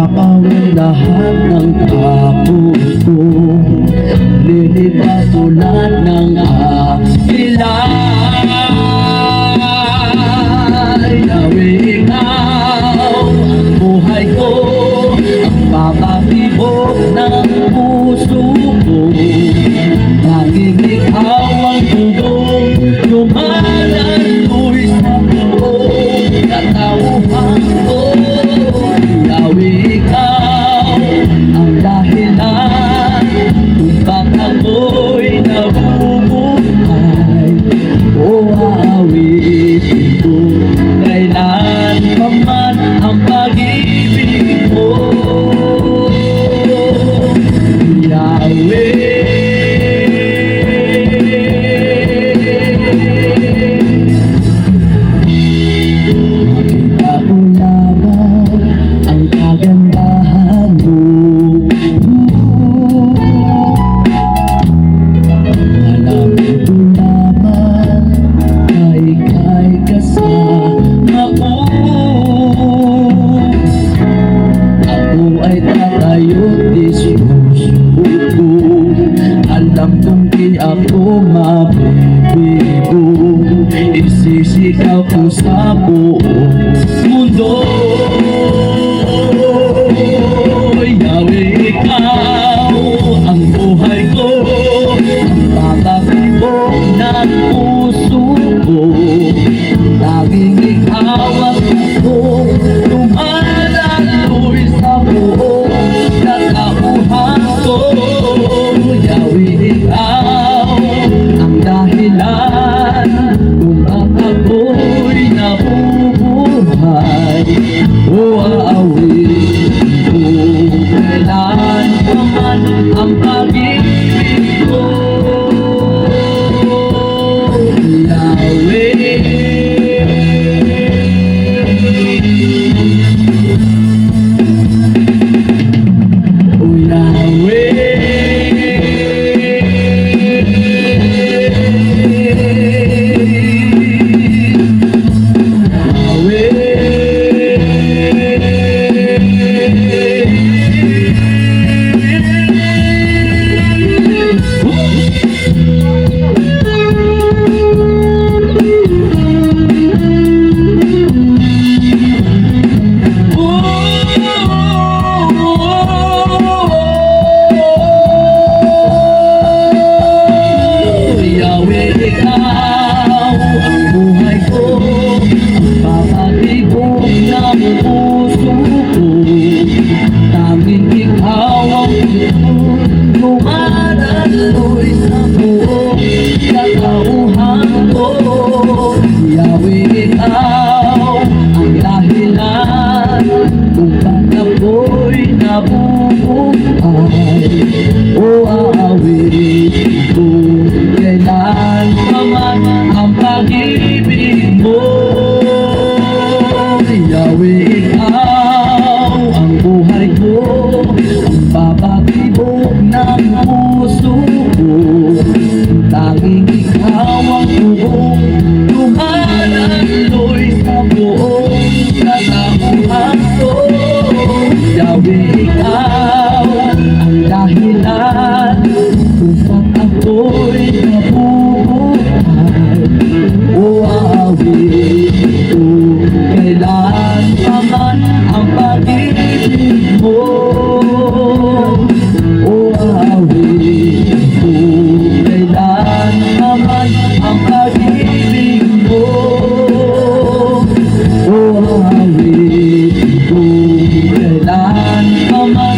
Papawin lahat ng kapuso, lilipat tulad ng agilay. Yahweh, ikaw ang buhay ko, ang papatibok ng puso ko. Tanging ikaw ang tulong, lumalaloy sa buong katauhan ko. Yahweh, ikaw ang dahilan kung bakit ako'y nabubuhay. O aawitin ko kailan pa man ang pag-ibig mo, Yahweh. Alam kong di ako mabibigo, isisigaw ko sa buong mundo. Yahweh, ikaw ang buhay ko, ang papatibok ng puso ko. Laging ikaw ang akong lumalaloy sa buong katauhan ko. Yahweh, ikaw ang dahilan kung bakit ako'y nabubuhay. O aawitin ko kailan pa man ang pag-ibig ko, Yahweh. O Yahweh, lumalaloy sa buong katauhan ko. Yahweh, ikaw ang dahilan kung bakit ako'y nabubuhay. O aawitin ko kailan pa man ang pag-ibig mo, Yahweh, ikaw ang buhay ko, ang papatibok ng puso ko. Tanging ikaw ang buong lumalaloy sa buong katauhan ko. Yahweh, ikaw ang dahilan kung bakit ako'y nabubuhay. O aawitin ko kailan pa man ang pag-ibig mo. O aawitin ko kailan pa man ang pag-ibig mo. O aawitin ko kailan pa man